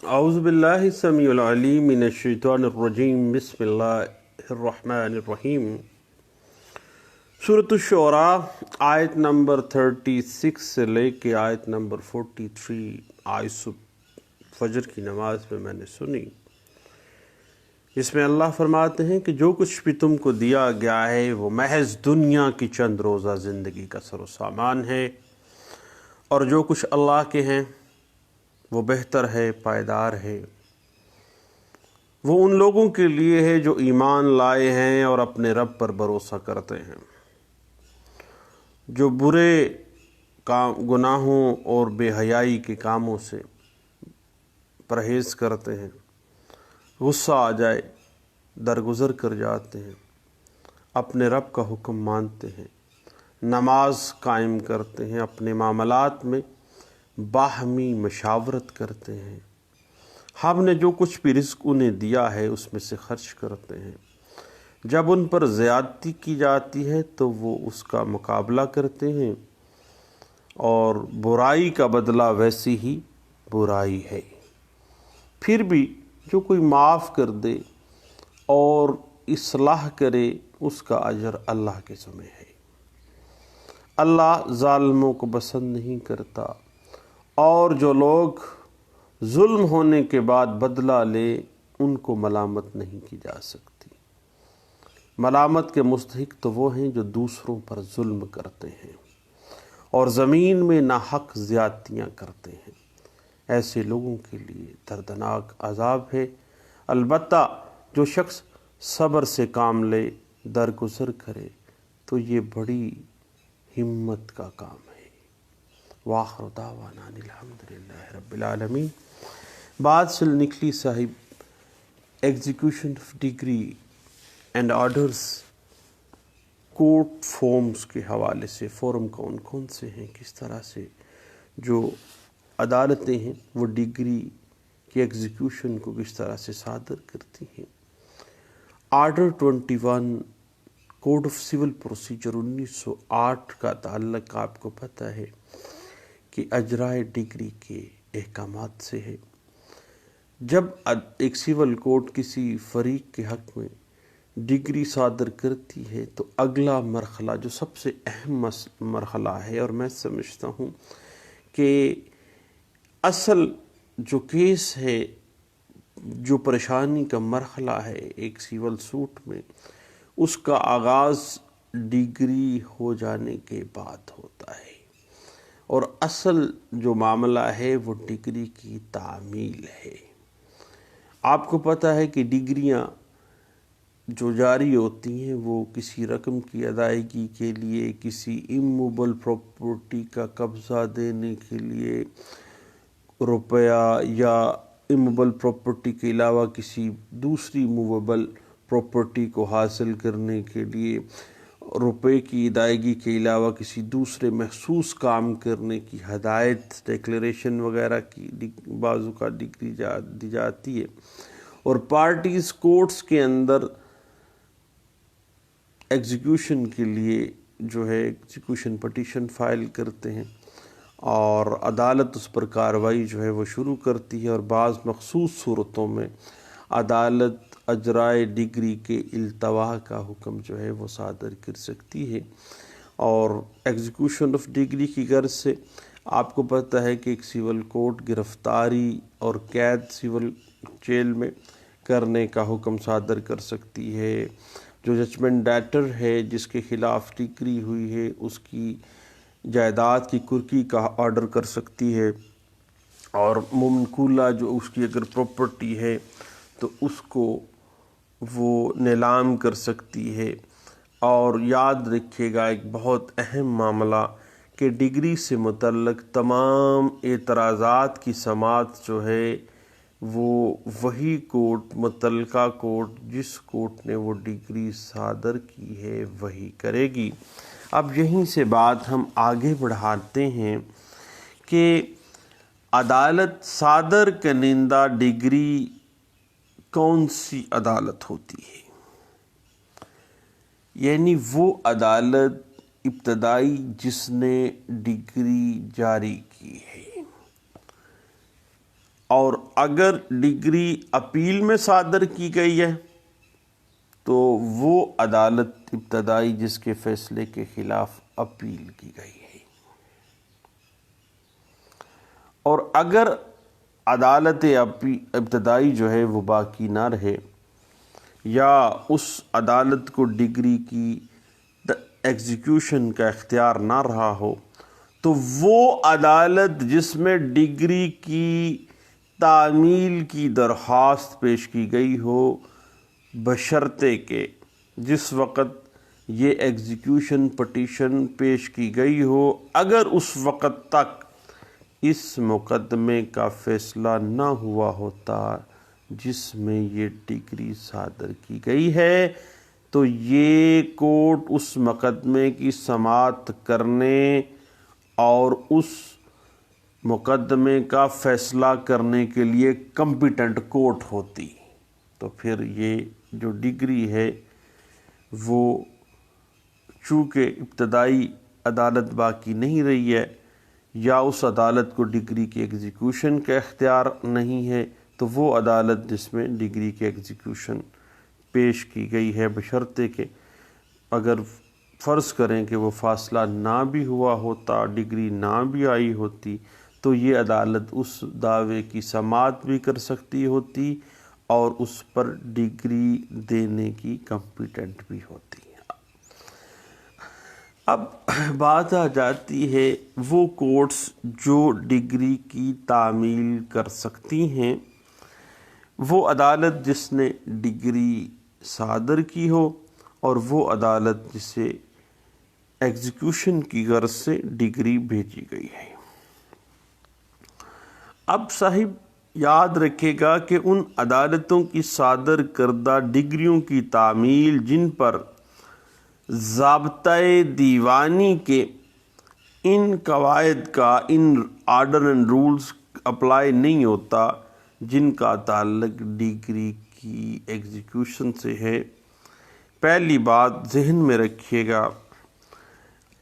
اعوذ باللہ السمیع العلیم من الشیطان الرجیم، بسم اللہ الرحمن الرحیم۔ سورۃ الشعراء آیت نمبر 36 سے لے کے آیت نمبر 43 آج صبح فجر کی نماز میں نے سنی۔ اس میں اللہ فرماتے ہیں کہ جو کچھ بھی تم کو دیا گیا ہے وہ محض دنیا کی چند روزہ زندگی کا سر و سامان ہے، اور جو کچھ اللہ کے ہیں وہ بہتر ہے، پائیدار ہے۔ وہ ان لوگوں کے لیے ہے جو ایمان لائے ہیں اور اپنے رب پر بھروسہ کرتے ہیں، جو برے گناہوں اور بے حیائی کے کاموں سے پرہیز کرتے ہیں، غصہ آ جائے درگزر کر جاتے ہیں، اپنے رب کا حکم مانتے ہیں، نماز قائم کرتے ہیں، اپنے معاملات میں باہمی مشاورت کرتے ہیں، ہم نے جو کچھ بھی رزق انہیں دیا ہے اس میں سے خرچ کرتے ہیں، جب ان پر زیادتی کی جاتی ہے تو وہ اس کا مقابلہ کرتے ہیں، اور برائی کا بدلہ ویسی ہی برائی ہے۔ پھر بھی جو کوئی معاف کر دے اور اصلاح کرے اس کا اجر اللہ کے ذمہ ہے۔ اللہ ظالموں کو پسند نہیں کرتا، اور جو لوگ ظلم ہونے کے بعد بدلہ لے ان کو ملامت نہیں کی جا سکتی۔ ملامت کے مستحق تو وہ ہیں جو دوسروں پر ظلم کرتے ہیں اور زمین میں ناحق زیادتیاں کرتے ہیں، ایسے لوگوں کے لیے دردناک عذاب ہے۔ البتہ جو شخص صبر سے کام لے، درگزر کرے تو یہ بڑی ہمت کا کام ہے۔ وآخر دعوانا ان الحمدللہ رب العالمین۔ بادشل نکلی صاحب execution of degree and orders court forms کے حوالے سے، فورم کون سے ہیں، کس طرح سے جو عدالتیں ہیں وہ ڈگری کی ایگزیکیوشن کو کس طرح سے صادر کرتی ہیں۔ Order 21 code of civil procedure 1908 کا تعلق آپ کو پتہ ہے کہ اجرائے ڈگری کے احکامات سے ہے۔ جب ایک سول کورٹ کسی فریق کے حق میں ڈگری صادر کرتی ہے تو اگلا مرحلہ جو سب سے اہم مرحلہ ہے، اور میں سمجھتا ہوں کہ اصل جو کیس ہے، جو پریشانی کا مرحلہ ہے ایک سیول سوٹ میں، اس کا آغاز ڈگری ہو جانے کے بعد ہوتا ہے، اور اصل جو معاملہ ہے وہ ڈگری کی تعمیل ہے۔ آپ کو پتہ ہے کہ ڈگریاں جو جاری ہوتی ہیں وہ کسی رقم کی ادائیگی کے لیے، کسی اموویبل پراپرٹی کا قبضہ دینے کے لیے روپیہ، یا اموویبل پراپرٹی کے علاوہ کسی دوسری موویبل پراپرٹی کو حاصل کرنے کے لیے، روپے کی ادائیگی کے علاوہ کسی دوسرے محسوس کام کرنے کی ہدایت، ڈیکلیریشن وغیرہ کی بعض کا ڈگری دی جاتی ہے، اور پارٹیز کورٹس کے اندر ایگزیکیوشن کے لیے جو ہے ایگزیکیوشن پٹیشن فائل کرتے ہیں، اور عدالت اس پر کارروائی جو ہے وہ شروع کرتی ہے، اور بعض مخصوص صورتوں میں عدالت اجرائے ڈگری کے التوا کا حکم جو ہے وہ صادر کر سکتی ہے۔ اور ایگزیکیوشن آف ڈگری کی غرض سے آپ کو پتہ ہے کہ ایک سول کورٹ گرفتاری اور قید سول جیل میں کرنے کا حکم صادر کر سکتی ہے۔ جو ججمنٹ ڈیٹر ہے جس کے خلاف ڈگری ہوئی ہے اس کی جائیداد کی کرکی کا آرڈر کر سکتی ہے، اور منقولہ جو اس کی اگر پراپرٹی ہے تو اس کو وہ نیلام کر سکتی ہے۔ اور یاد رکھیے گا ایک بہت اہم معاملہ کہ ڈگری سے متعلق تمام اعتراضات کی سماعت جو ہے وہ وہی کورٹ، متعلقہ کورٹ، جس کورٹ نے وہ ڈگری صادر کی ہے وہی کرے گی۔ اب یہیں سے بات ہم آگے بڑھاتے ہیں کہ عدالت صادر کنندہ ڈگری کون سی عدالت ہوتی ہے، یعنی وہ عدالت ابتدائی جس نے ڈگری جاری کی ہے۔ اور اگر ڈگری اپیل میں صادر کی گئی ہے تو وہ عدالت ابتدائی جس کے فیصلے کے خلاف اپیل کی گئی ہے، اور اگر عدالت ابتدائی جو ہے وہ باقی نہ رہے یا اس عدالت کو ڈگری کی ایگزیکیوشن کا اختیار نہ رہا ہو، تو وہ عدالت جس میں ڈگری کی تعمیل کی درخواست پیش کی گئی ہو، بشرطے کہ جس وقت یہ ایگزیکیوشن پٹیشن پیش کی گئی ہو، اگر اس وقت تک اس مقدمے کا فیصلہ نہ ہوا ہوتا جس میں یہ ڈگری صادر کی گئی ہے، تو یہ کورٹ اس مقدمے کی سماعت کرنے اور اس مقدمے کا فیصلہ کرنے کے لیے کمپیٹنٹ کورٹ ہوتی۔ تو پھر یہ جو ڈگری ہے وہ چونکہ ابتدائی عدالت باقی نہیں رہی ہے یا اس عدالت کو ڈگری کی ایگزیکیوشن کا اختیار نہیں ہے، تو وہ عدالت جس میں ڈگری کی ایگزیکیوشن پیش کی گئی ہے، بشرطے کہ اگر فرض کریں کہ وہ فاصلہ نہ بھی ہوا ہوتا، ڈگری نہ بھی آئی ہوتی، تو یہ عدالت اس دعوے کی سماعت بھی کر سکتی ہوتی اور اس پر ڈگری دینے کی کمپیٹنٹ بھی ہوتی ہے۔ اب بات آ جاتی ہے وہ کورٹس جو ڈگری کی تعمیل کر سکتی ہیں، وہ عدالت جس نے ڈگری صادر کی ہو اور وہ عدالت جسے ایگزیکیوشن کی غرض سے ڈگری بھیجی گئی ہے۔ اب صاحب یاد رکھے گا کہ ان عدالتوں کی صادر کردہ ڈگریوں کی تعمیل جن پر ضابطۂ دیوانی کے ان قواعد کا، ان آرڈر اینڈ رولز اپلائی نہیں ہوتا جن کا تعلق ڈگری کی ایگزیکیوشن سے ہے، پہلی بات ذہن میں رکھیے گا،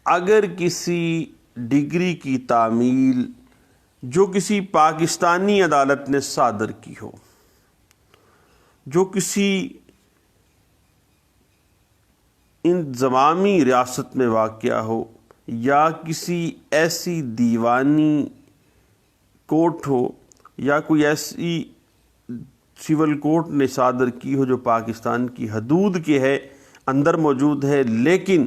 اگر کسی ڈگری کی تعمیل جو کسی پاکستانی عدالت نے صادر کی ہو، جو کسی انضمامی ریاست میں واقع ہو یا کسی ایسی دیوانی کورٹ ہو یا کوئی ایسی سول کورٹ نے صادر کی ہو جو پاکستان کی حدود کے ہے، اندر موجود ہے، لیکن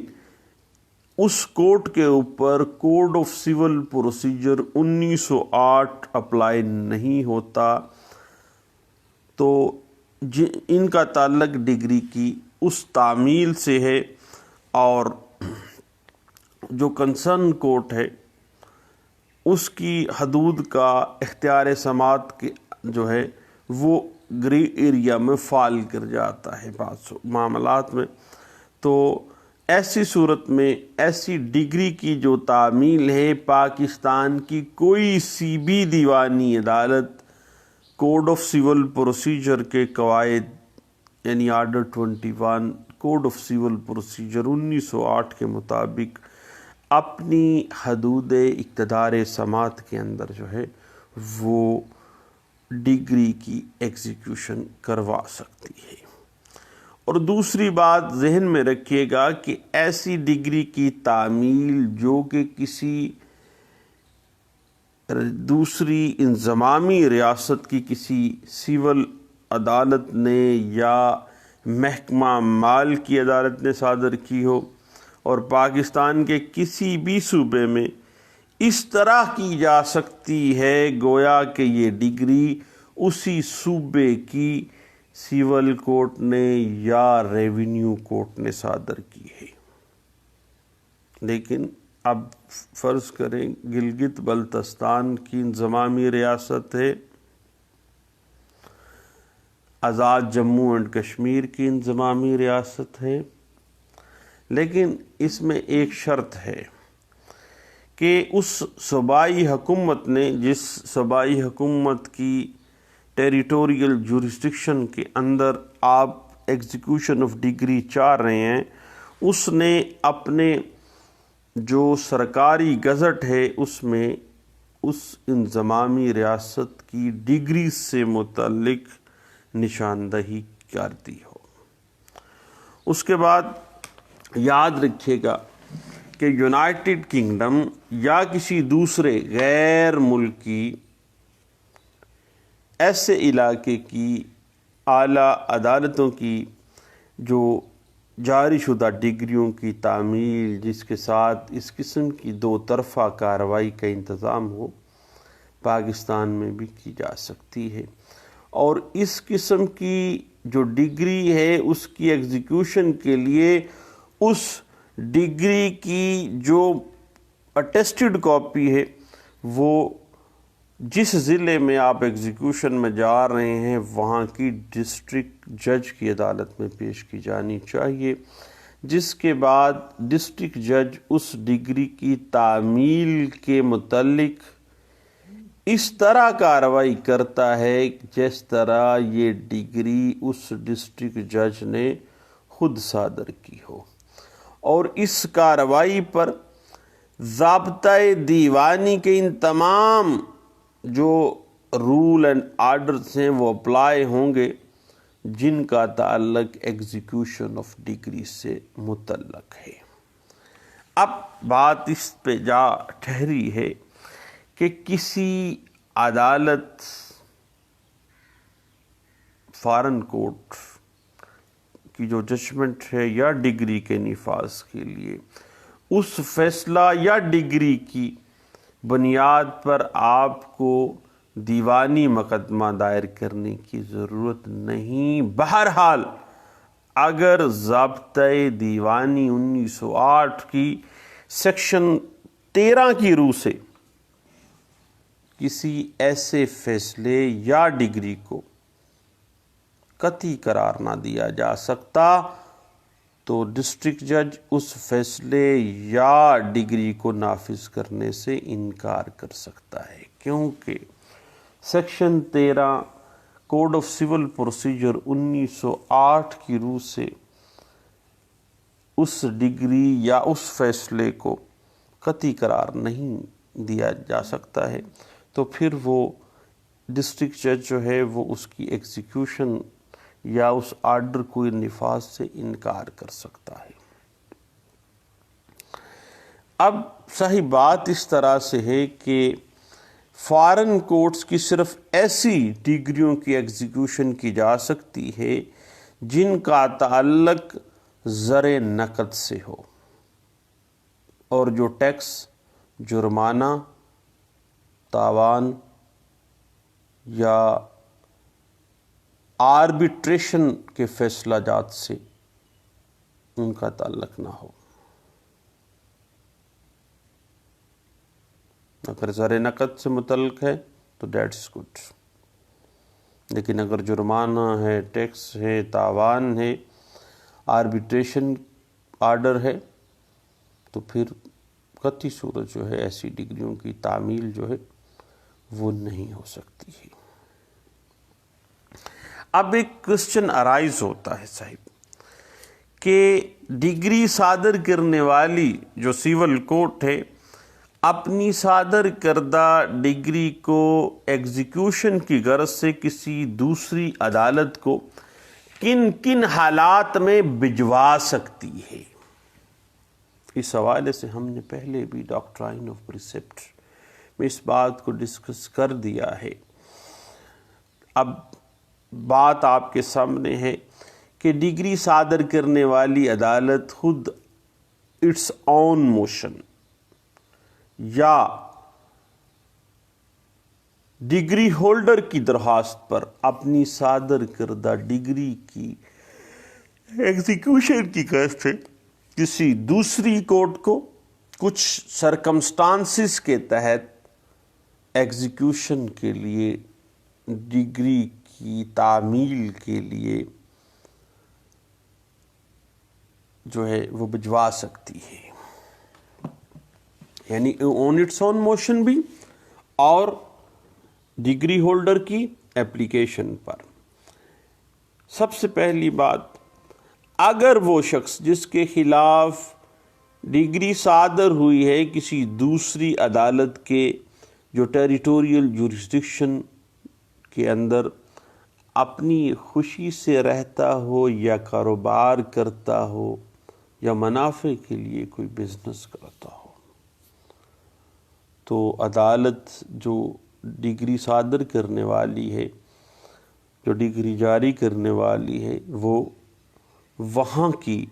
اس کورٹ کے اوپر code of civil procedure 1908 apply نہیں ہوتا، تو ان کا تعلق ڈگری کی اس تعمیل سے ہے، اور جو کنسرن کورٹ ہے اس کی حدود کا اختیار سماعت کے جو ہے وہ گرے ایریا میں فال کر جاتا ہے بعض معاملات میں۔ تو ایسی صورت میں ایسی ڈگری کی جو تعمیل ہے، پاکستان کی کوئی سی بھی دیوانی عدالت کوڈ آف سول پروسیجر کے قواعد یعنی order 21 code of civil procedure 1908 کے مطابق اپنی حدود اقتدار سماعت کے اندر جو ہے وہ ڈگری کی ایگزیکیوشن کروا سکتی ہے۔ اور دوسری بات ذہن میں رکھیے گا کہ ایسی ڈگری کی تعمیل جو کہ کسی دوسری انضمامی ریاست کی کسی سول عدالت نے یا محکمہ مال کی عدالت نے صادر کی ہو اور پاکستان کے کسی بھی صوبے میں اس طرح کی جا سکتی ہے گویا کہ یہ ڈگری اسی صوبے کی سول کورٹ نے یا ریونیو کورٹ نے صادر کی ہے۔ لیکن اب فرض کریں گلگت بلتستان کی انضمامی ریاست ہے، آزاد جموں اینڈ کشمیر کی انضمامی ریاست ہے، لیکن اس میں ایک شرط ہے کہ اس صوبائی حکومت نے جس صوبائی حکومت کی ٹیریٹوریل جورسڈکشن کے اندر آپ ایگزیکیوشن آف ڈگری چاہ رہے ہیں، اس نے اپنے جو سرکاری گزٹ ہے اس میں اس انضمامی ریاست کی ڈگری سے متعلق نشاندہی کرتی ہو۔ اس کے بعد یاد رکھیے گا کہ یونائٹڈ کنگڈم یا کسی دوسرے غیر ملکی ایسے علاقے کی اعلیٰ عدالتوں کی جو جاری شدہ ڈگریوں کی تعمیل جس کے ساتھ اس قسم کی دو طرفہ کارروائی کا انتظام ہو، پاکستان میں بھی کی جا سکتی ہے، اور اس قسم کی جو ڈگری ہے اس کی ایگزیکیوشن کے لیے اس ڈگری کی جو اٹیسٹڈ کاپی ہے وہ جس ضلع میں آپ ایگزیکیوشن میں جا رہے ہیں وہاں کی ڈسٹرکٹ جج کی عدالت میں پیش کی جانی چاہیے، جس کے بعد ڈسٹرکٹ جج اس ڈگری کی تعمیل کے متعلق اس طرح کارروائی کرتا ہے جس طرح یہ ڈگری اس ڈسٹرکٹ جج نے خود صادر کی ہو، اور اس کارروائی پر ضابطۂ دیوانی کے ان تمام جو رول اینڈ آرڈرز ہیں وہ اپلائی ہوں گے جن کا تعلق ایگزیکیوشن آف ڈگری سے متعلق ہے۔ اب بات اس پہ جا ٹھہری ہے کہ کسی عدالت فارن کورٹ کی جو ججمنٹ ہے یا ڈگری کے نفاذ کے لیے اس فیصلہ یا ڈگری کی بنیاد پر آپ کو دیوانی مقدمہ دائر کرنے کی ضرورت نہیں۔ بہرحال اگر ضابطۂ دیوانی 1908 کی سیکشن 13 کی روح سے کسی ایسے فیصلے یا ڈگری کو قطعی قرار نہ دیا جا سکتا تو ڈسٹرکٹ جج اس فیصلے یا ڈگری کو نافذ کرنے سے انکار کر سکتا ہے، کیونکہ section 13 code of civil procedure 1908 کی روح سے اس ڈگری یا اس فیصلے کو قطعی قرار نہیں دیا جا سکتا ہے، تو پھر وہ ڈسٹرکٹ جج جو ہے وہ اس کی ایگزیکیوشن یا اس آرڈر کو نفاذ سے انکار کر سکتا ہے۔ اب صحیح بات اس طرح سے ہے کہ فارن کورٹس کی صرف ایسی ڈگریوں کی ایگزیکیوشن کی جا سکتی ہے جن کا تعلق زر نقد سے ہو، اور جو ٹیکس، جرمانہ، تاوان یا آربیٹریشن کے فیصلہ جات سے ان کا تعلق نہ ہو۔ اگر زر نقد سے متعلق ہے تو دیٹس گڈ، لیکن اگر جرمانہ ہے، ٹیکس ہے، تاوان ہے، آربیٹریشن آرڈر ہے تو پھر قطعی صورت جو ہے ایسی ڈگریوں کی تعمیل جو ہے وہ نہیں ہو سکتی ہے۔ اب ایک کوسچن ارائز ہوتا ہے صاحب کہ ڈگری صادر کرنے والی جو سول کورٹ ہے اپنی صادر کردہ ڈگری کو ایگزیکیوشن کی غرض سے کسی دوسری عدالت کو کن کن حالات میں بھجوا سکتی ہے۔ اس حوالے سے ہم نے پہلے بھی ڈاکٹرائن آف پریسیپٹ میں اس بات کو ڈسکس کر دیا ہے۔ اب بات آپ کے سامنے ہے کہ ڈگری صادر کرنے والی عدالت خود اٹس اون موشن یا ڈگری ہولڈر کی درخواست پر اپنی صادر کردہ ڈگری کی ایگزیکیوشن کی غرض سے کسی دوسری کورٹ کو کچھ سرکمسٹانسز کے تحت ایگزیکیوشن کے لیے ڈگری کی تعمیل کے لیے جو ہے وہ بھجوا سکتی ہے، یعنی آن اٹس اون موشن بھی اور ڈگری ہولڈر کی اپلیکیشن پر۔ سب سے پہلی بات، اگر وہ شخص جس کے خلاف ڈگری صادر ہوئی ہے کسی دوسری عدالت کے جو ٹیریٹوریل جورسڈکشن کے اندر اپنی خوشی سے رہتا ہو یا کاروبار کرتا ہو یا منافع کے لیے کوئی بزنس کرتا ہو، تو عدالت جو ڈگری صادر کرنے والی ہے، جو ڈگری جاری کرنے والی ہے، وہ وہاں کی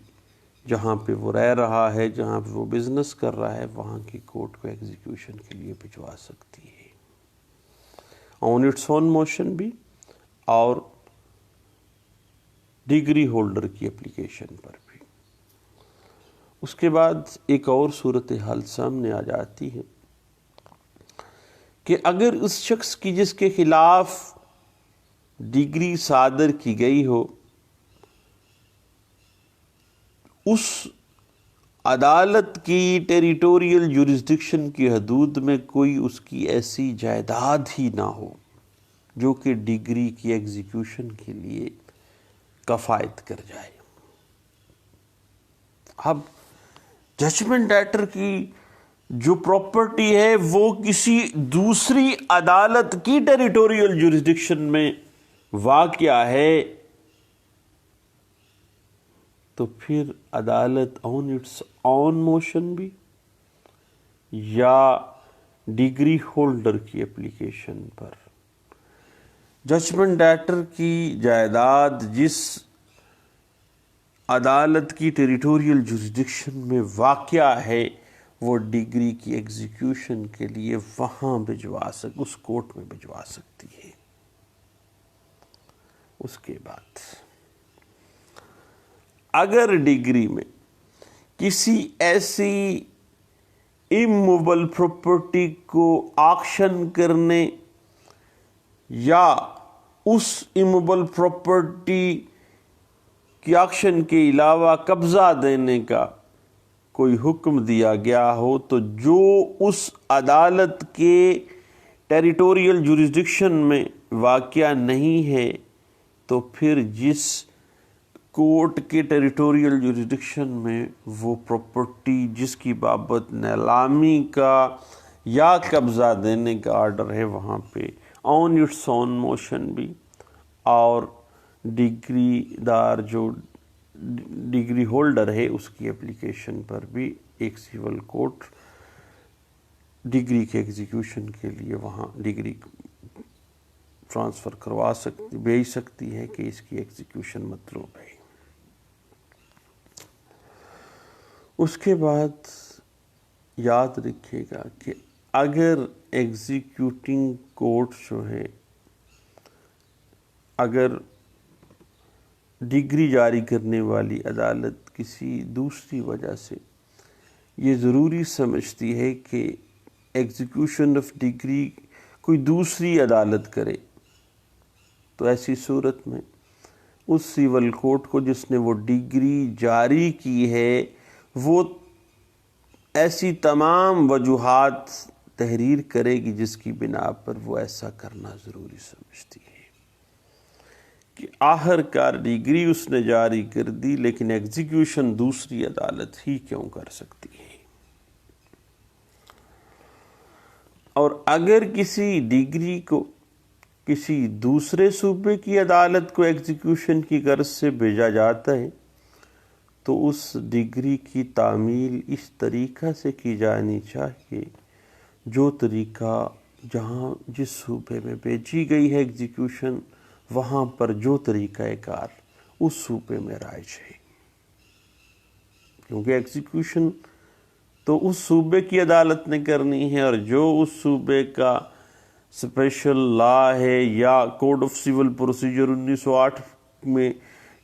جہاں پہ وہ رہ رہا ہے، جہاں پہ وہ بزنس کر رہا ہے، وہاں کی کورٹ کو ایگزیکیوشن کے لیے بھجوا سکتی ہے، آن اٹس اون موشن بھی اور ڈگری ہولڈر کی اپلیکیشن پر بھی۔ اس کے بعد ایک اور صورتحال سامنے آ جاتی ہے کہ اگر اس شخص کی جس کے خلاف ڈگری صادر کی گئی ہو، اس عدالت کی ٹیریٹوریل جورسڈکشن کی حدود میں کوئی اس کی ایسی جائیداد ہی نہ ہو جو کہ ڈگری کی ایگزیکیوشن کے لیے کفایت کر جائے۔ اب ججمنٹ ڈیٹر کی جو پراپرٹی ہے وہ کسی دوسری عدالت کی ٹیریٹوریل جورسڈکشن میں واقع ہے، تو پھر عدالت آن اٹس آن موشن بھی یا ڈگری ہولڈر کی اپلیکیشن پر ججمنٹ ڈیٹر کی جائیداد جس عدالت کی ٹیریٹوریل جورسڈکشن میں واقع ہے، وہ ڈگری کی ایگزیکیوشن کے لیے وہاں اس کورٹ میں بھجوا سکتی ہے۔ اس کے بعد اگر ڈگری میں کسی ایسی اموویبل پراپرٹی کو آکشن کرنے یا اس اموویبل پراپرٹی کی آکشن کے علاوہ قبضہ دینے کا کوئی حکم دیا گیا ہو، تو جو اس عدالت کے ٹیریٹوریل جورسڈکشن میں واقع نہیں ہے، تو پھر جس کورٹ کے ٹیریٹوریل جورسڈکشن میں وہ پراپرٹی جس کی بابت نیلامی کا یا قبضہ دینے کا آرڈر ہے، وہاں پہ آن اٹس آن موشن بھی اور ڈگری دار جو ڈگری ہولڈر ہے اس کی اپلیکیشن پر بھی ایک سول کورٹ ڈگری کے ایگزیکیوشن کے لیے وہاں ڈگری ٹرانسفر بھیج سکتی ہے کہ اس کی ایگزیکیوشن مطلوب ہے۔ اس کے بعد یاد رکھیے گا کہ اگر ایگزیکیوٹنگ کورٹ جو ہے، اگر ڈگری جاری کرنے والی عدالت کسی دوسری وجہ سے یہ ضروری سمجھتی ہے کہ ایگزیکیوشن آف ڈگری کوئی دوسری عدالت کرے، تو ایسی صورت میں اس سول کورٹ کو جس نے وہ ڈگری جاری کی ہے، وہ ایسی تمام وجوہات تحریر کرے گی جس کی بنا پر وہ ایسا کرنا ضروری سمجھتی ہے، کہ آخر کار ڈگری اس نے جاری کر دی لیکن ایگزیکیوشن دوسری عدالت ہی کیوں کر سکتی ہے۔ اور اگر کسی ڈگری کو کسی دوسرے صوبے کی عدالت کو ایگزیکیوشن کی غرض سے بھیجا جاتا ہے، تو اس ڈگری کی تعمیل اس طریقہ سے کی جانی چاہیے جو طریقہ جس صوبے میں بھیجی گئی ہے ایگزیکیوشن، وہاں پر جو طریقہ کار اس صوبے میں رائج ہے، کیونکہ ایگزیکیوشن تو اس صوبے کی عدالت نے کرنی ہے، اور جو اس صوبے کا اسپیشل لا ہے یا کوڈ آف سول پروسیجر 1908 میں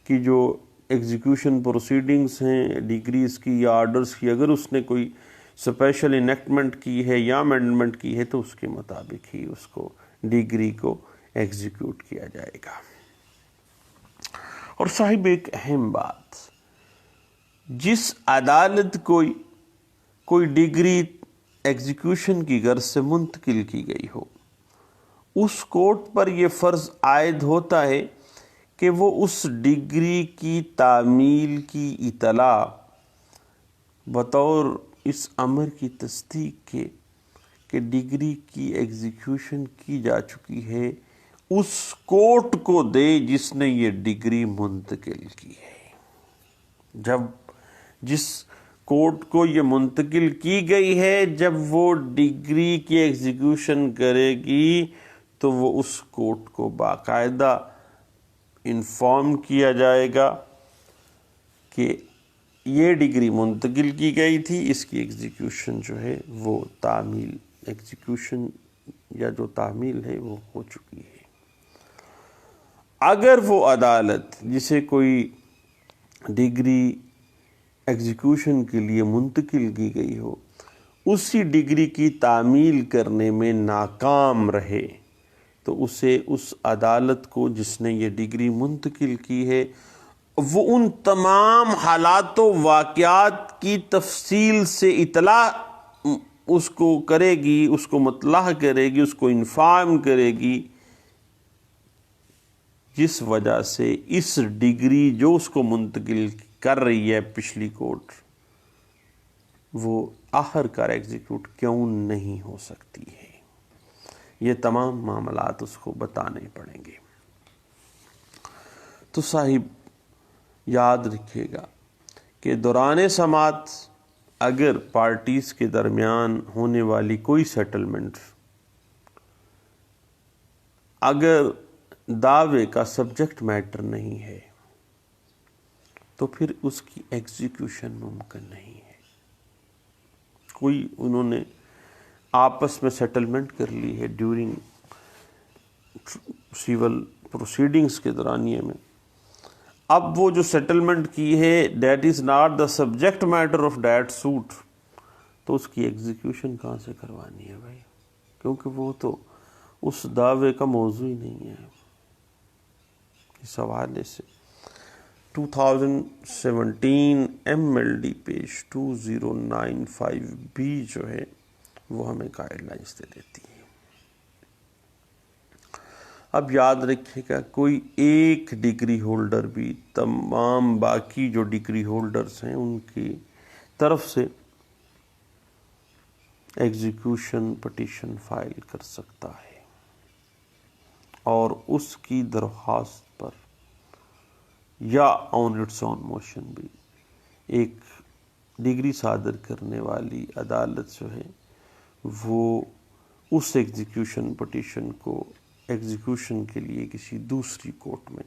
کی جو ایگزیکیوشن پروسیڈنگز ہیں ڈگریز کی یا آرڈرز کی، اگر اس نے کوئی اسپیشل انیکٹمنٹ کی ہے یا امینڈمنٹ کی ہے، تو اس کے مطابق ہی اس کو ڈگری کو ایگزیکیوٹ کیا جائے گا۔ اور صاحب ایک اہم بات، جس عدالت کوئی ڈگری ایگزیکیوشن کی غرض سے منتقل کی گئی ہو، اس کورٹ پر یہ فرض عائد ہوتا ہے کہ وہ اس ڈگری کی تعمیل کی اطلاع بطور اس امر کی تصدیق کے کہ ڈگری کی ایگزیکیوشن کی جا چکی ہے اس کورٹ کو دے جس نے یہ ڈگری منتقل کی ہے۔ جب جس کورٹ کو یہ منتقل کی گئی ہے، جب وہ ڈگری کی ایگزیکیوشن کرے گی تو وہ اس کورٹ کو باقاعدہ انفارم کیا جائے گا کہ یہ ڈگری منتقل کی گئی تھی، اس کی ایگزیکیوشن جو ہے وہ تعمیل، ایگزیکیوشن یا جو تعمیل ہے وہ ہو چکی ہے۔ اگر وہ عدالت جسے کوئی ڈگری ایگزیکیوشن کے لیے منتقل کی گئی ہو، اسی ڈگری کی تعمیل کرنے میں ناکام رہے تو اسے اس عدالت کو جس نے یہ ڈگری منتقل کی ہے وہ ان تمام حالات و واقعات کی تفصیل سے اطلاع اس کو کرے گی، اس کو مطلع کرے گی، اس کو انفارم کرے گی، جس وجہ سے اس ڈگری جو اس کو منتقل کر رہی ہے پچھلی کورٹ، وہ آخر کار ایگزیکیوٹ کیوں نہیں ہو سکتی ہے۔ یہ تمام معاملات اس کو بتانے پڑیں گے۔ تو صاحب یاد رکھیے گا کہ دوران سماعت اگر پارٹیز کے درمیان ہونے والی کوئی سیٹلمنٹ اگر دعوے کا سبجیکٹ میٹر نہیں ہے تو پھر اس کی ایگزیکیوشن ممکن نہیں ہے۔ کوئی انہوں نے آپس میں سیٹلمنٹ کر لی ہے ڈیورنگ سیول پروسیڈنگز کے دورانیے میں، اب وہ جو سیٹلمنٹ کی ہے that is not the subject matter of that suit, تو اس کی ایگزیکیوشن کہاں سے کروانی ہے بھائی، کیونکہ وہ تو اس دعوے کا موضوع ہی نہیں ہے۔ اس حوالے سے 2017 MLD پیج 2095B جو ہے وہ ہمیں گائیڈ لائنز دے دیتی ہے۔ اب یاد رکھیے گا کوئی ایک ڈگری ہولڈر بھی تمام باقی جو ڈگری ہولڈرز ہیں ان کی طرف سے ایگزیکیوشن پٹیشن فائل کر سکتا ہے اور اس کی درخواست پر یا آن اٹس اون موشن بھی ایک ڈگری صادر کرنے والی عدالت جو ہے وہ اس ایگزیکیوشن پٹیشن کو ایگزیکیوشن کے لیے کسی دوسری کورٹ میں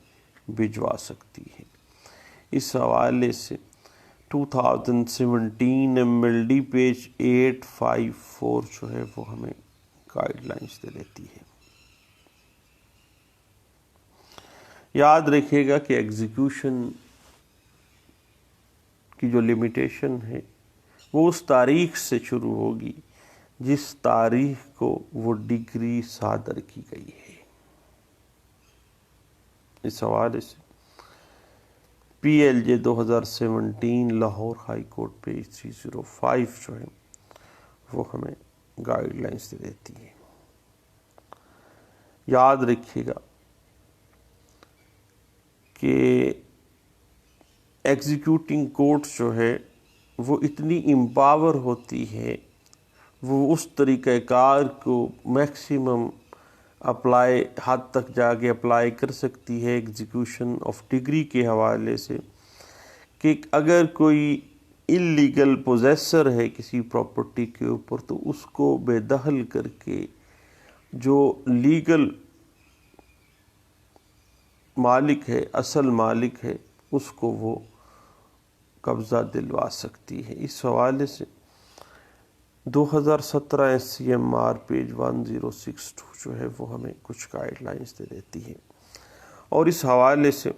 بھجوا سکتی ہے۔ اس حوالے سے 2017 MLD پیج 854 جو ہے وہ ہمیں گائیڈ لائنز دے دیتی ہے۔ یاد رکھیے گا کہ ایگزیکیوشن کی جو لمیٹیشن ہے وہ اس تاریخ سے شروع ہوگی جس تاریخ کو وہ ڈگری صادر کی گئی ہے۔ اس حوالے سے PLJ 2017 Lahore high court page 305 جو ہے وہ ہمیں گائیڈ لائنز دے دیتی ہے۔ یاد رکھیے گا کہ ایگزیکیوٹنگ کورٹ جو ہے وہ اتنی امپاور ہوتی ہے، وہ اس طریقہ کار کو میکسیمم اپلائی حد تک جا کے اپلائی کر سکتی ہے ایگزیکیوشن آف ڈگری کے حوالے سے کہ اگر کوئی انلیگل پوزیسر ہے کسی پراپرٹی کے اوپر تو اس کو بے دخل کر کے جو لیگل مالک ہے، اصل مالک ہے، اس کو وہ قبضہ دلوا سکتی ہے۔ اس حوالے سے 2017 SCMR پیج 1062 جو ہے وہ ہمیں کچھ گائیڈ لائنز دے دیتی ہے۔ اور اس حوالے سے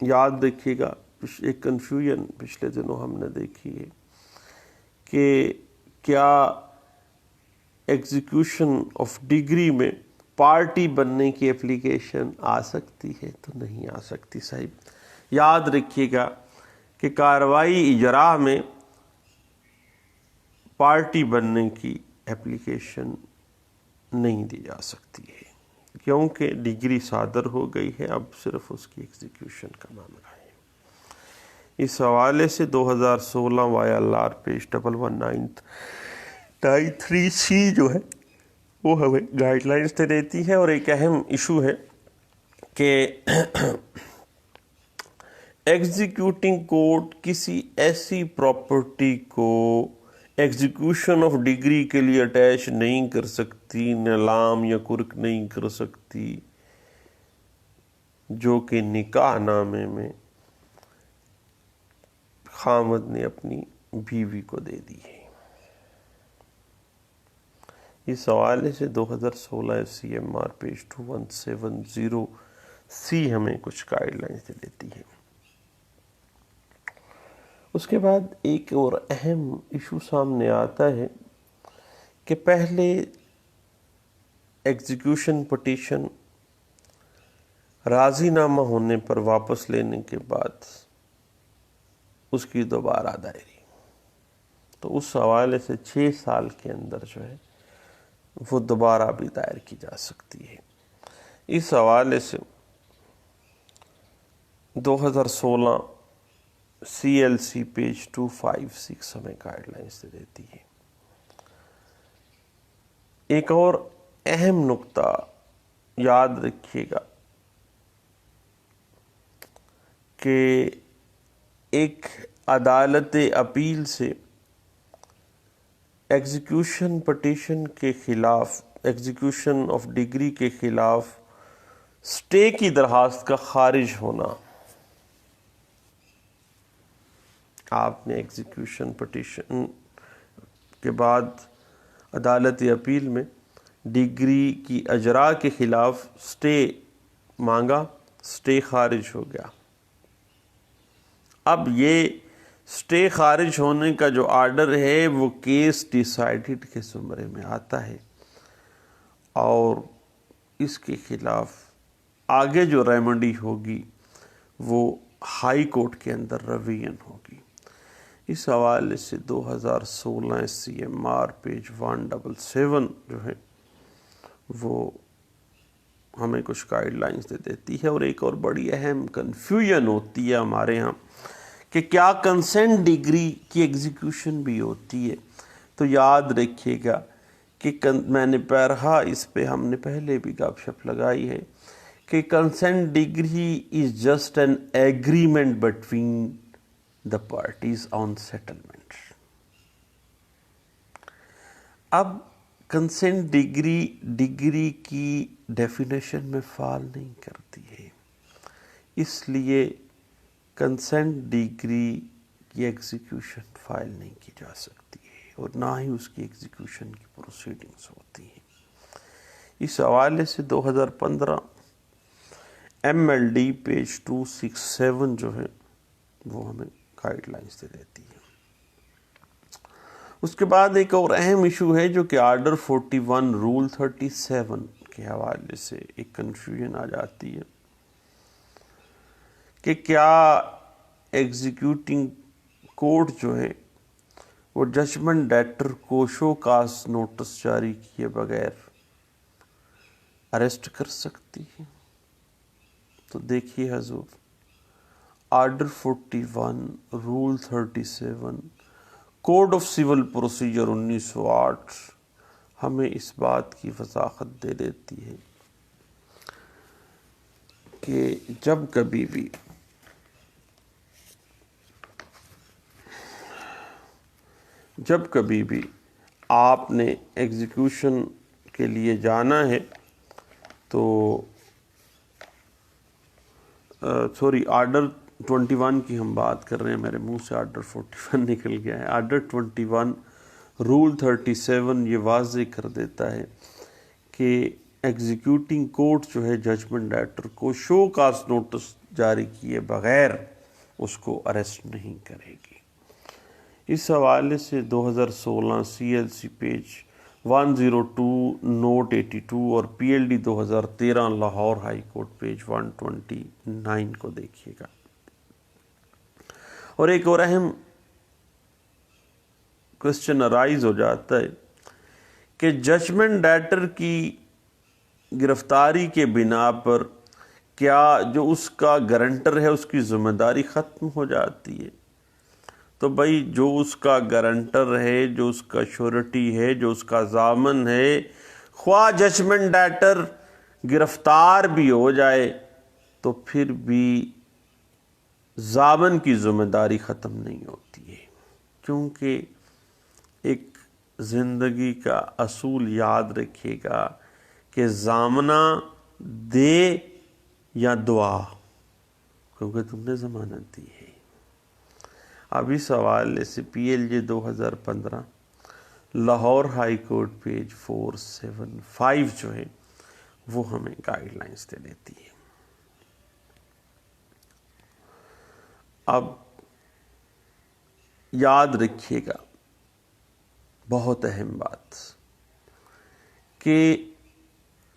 یاد رکھیے گا ایک کنفیوژن پچھلے دنوں ہم نے دیکھی ہے کہ کیا ایگزیکیوشن آف ڈگری میں پارٹی بننے کی اپلیکیشن آ سکتی ہے؟ تو نہیں آ سکتی صاحب۔ یاد رکھیے گا کہ کارروائی اجراء میں پارٹی بننے کی اپلیکیشن نہیں دی جا سکتی ہے کیونکہ ڈگری صادر ہو گئی ہے، اب صرف اس کی ایگزیکیوشن کا معاملہ ہے۔ اس حوالے سے 2016 YLR پیج 119 93C جو ہے وہ ہمیں گائیڈ لائنس دے دیتی ہے. اور ایک اہم ایشو ہے کہ ایگزیکیوٹنگ کورٹ کسی ایسی پراپرٹی کو ایگزیکیوشن آف ڈگری کے لیے اٹیچ نہیں کر سکتی، نیلام یا کرک نہیں کر سکتی، جو کہ نکاح نامے میں خامد نے اپنی بیوی کو دے دی ہے. اس حوالے سے 2016 FCMR پیج 2170C ہمیں کچھ گائیڈ لائنس دے دیتی ہے. اس کے بعد ایک اور اہم ایشو سامنے آتا ہے کہ پہلے ایگزیکیوشن پٹیشن راضی نامہ ہونے پر واپس لینے کے بعد اس کی دوبارہ دائری، تو اس حوالے سے 6 سال کے اندر جو ہے وہ دوبارہ بھی دائر کی جا سکتی ہے. اس حوالے سے 2016 CLC پیج 256 ہمیں گائیڈ لائنس دے دیتی ہے. ایک اور اہم نقطہ یاد رکھیے گا کہ ایک عدالت اپیل سے ایگزیکیوشن پٹیشن کے خلاف، ایگزیکیوشن آف ڈگری کے خلاف سٹے کی درخواست کا خارج ہونا. آپ نے ایگزیکیوشن پٹیشن کے بعد عدالت اپیل میں ڈگری کی اجرا کے خلاف سٹے مانگا، سٹے خارج ہو گیا. اب یہ سٹے خارج ہونے کا جو آرڈر ہے وہ کیس ڈیسائیڈڈ کے زمرے میں آتا ہے اور اس کے خلاف آگے جو ریمیڈی ہوگی وہ ہائی کورٹ کے اندر ریویژن ہوگی. اس حوالے سے 2016 CMR پیج 177 جو ہے وہ ہمیں کچھ گائیڈ لائنس دے دیتی ہے. اور ایک اور بڑی اہم کنفیوژن ہوتی ہے ہمارے یہاں کہ کیا کنسنٹ ڈگری کی ایگزیکیوشن بھی ہوتی ہے. تو یاد رکھیے گا کہ میں نے پہرہا اس پہ ہم نے پہلے بھی گپ شپ لگائی ہے کہ consent decree is just an agreement between the parties on settlement. اب کنسنٹ ڈگری کی ڈیفینیشن میں فال نہیں کرتی ہے، اس لیے کنسنٹ ڈگری کی ایگزیکیوشن فائل نہیں کی جا سکتی ہے اور نہ ہی اس کی ایگزیکیوشن کی پروسیڈنگز ہوتی ہیں. اس حوالے سے 2015 MLD پیج 267 جو ہے وہ ہمیں گائیڈ لائنس دے دیتی ہے. اس کے بعد ایک اور اہم ایشو ہے جو کہ آرڈر 41 رول 37 کے حوالے سے ایک کنفیوژن آ جاتی ہے کہ کیا ایگزیکیوٹنگ کورٹ جو ہے وہ ججمنٹ ڈیٹر کو شو کاز نوٹس جاری کیے بغیر اریسٹ کر سکتی ہے. تو دیکھیے حضور، order 41 rule 37 code of civil procedure 1908 ہمیں اس بات کی وضاحت دے دیتی ہے کہ جب کبھی بھی آپ نے ایگزیکیوشن کے لیے جانا ہے تو آرڈر 21 کی ہم بات کر رہے ہیں، میرے منہ سے آرڈر 41 نکل گیا ہے. آرڈر 21 رول 37 یہ واضح کر دیتا ہے کہ ایگزیکیوٹنگ کورٹ جو ہے ججمنٹ ڈیٹر کو شو کاز نوٹس جاری کیے بغیر اس کو اریسٹ نہیں کرے گی. اس حوالے سے 2016 CLC پیج 102 نوٹ 82 اور PLD 2013 Lahore high court page 129 کو دیکھیے گا. اور ایک اور اہم کوسچن ارائز ہو جاتا ہے کہ ججمنٹ ڈیٹر کی گرفتاری کے بنا پر کیا جو اس کا گارنٹر ہے اس کی ذمہ داری ختم ہو جاتی ہے. تو بھائی جو اس کا گارنٹر ہے، جو اس کا شورٹی ہے، جو اس کا ضامن ہے، خواہ ججمنٹ ڈیٹر گرفتار بھی ہو جائے تو پھر بھی ضامن کی ذمہ داری ختم نہیں ہوتی ہے، کیونکہ ایک زندگی کا اصول یاد رکھیے گا کہ ضامنہ دے یا دعا، کیونکہ تم نے ضمانت دی ہے۔ اب اس حوالے سے PLJ 2015 Lahore high court page 475 جو ہے وہ ہمیں گائیڈ لائنز دے دیتی ہے۔ اب یاد رکھیے گا بہت اہم بات کہ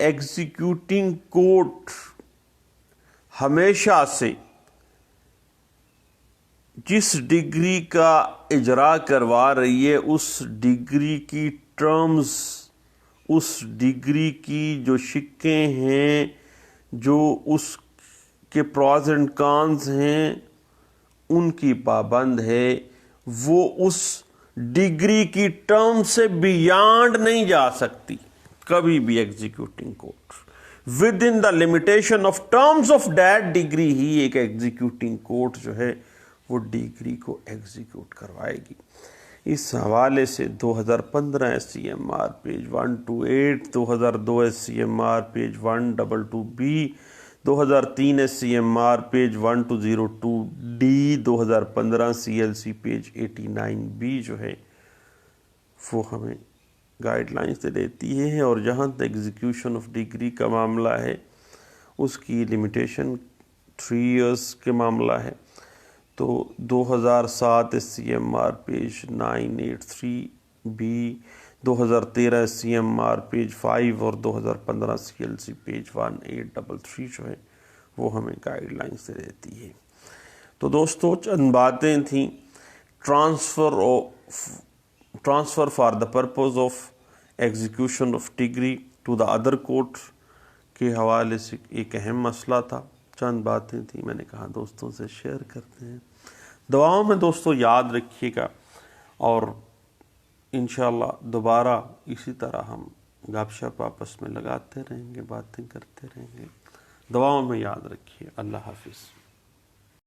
ایگزیکیوٹنگ کورٹ ہمیشہ سے جس ڈگری کا اجرا کروا رہی ہے اس ڈگری کی ٹرمز، اس ڈگری کی جو شقیں ہیں، جو اس کے پروز اینڈ کانز ہیں، ان کی پابند ہے۔ وہ اس ڈگری کی ٹرم سے بیانڈ نہیں جا سکتی کبھی بھی۔ Executing court within the limitation of terms of that degree ہی ایک ایگزیکیوٹنگ کورٹ جو ہے وہ ڈگری کو ایگزیکیوٹ کروائے گی۔ اس حوالے سے 2015 SCMR page 128، 2002 SCMR page 122B، 2003 SCMR page 1202D، 2015 CLC page 89B جو ہے وہ ہمیں گائیڈ لائنز دے دیتی ہے۔ اور جہاں تک ایگزیکیوشن آف ڈگری کا معاملہ ہے اس کی لمیٹیشن 3 ایئرس کے معاملہ ہے، تو 2007 SCMR page 983B، 2013 SCMR page 5 اور 2015 CLC پیج 1833 جو ہے وہ ہمیں گائیڈ لائنز دے دیتی ہے۔ تو دوستو چند باتیں تھیں transfer for the purpose of execution of decree to the other court کے حوالے سے ایک اہم مسئلہ تھا، چند باتیں تھیں، میں نے کہا دوستوں سے شیئر کرتے ہیں۔ دعاؤں میں دوستو یاد رکھیے گا، اور انشاءاللہ دوبارہ اسی طرح ہم گپ شپ آپس میں لگاتے رہیں گے، باتیں کرتے رہیں گے۔ دعاؤں میں یاد رکھیے۔ اللہ حافظ۔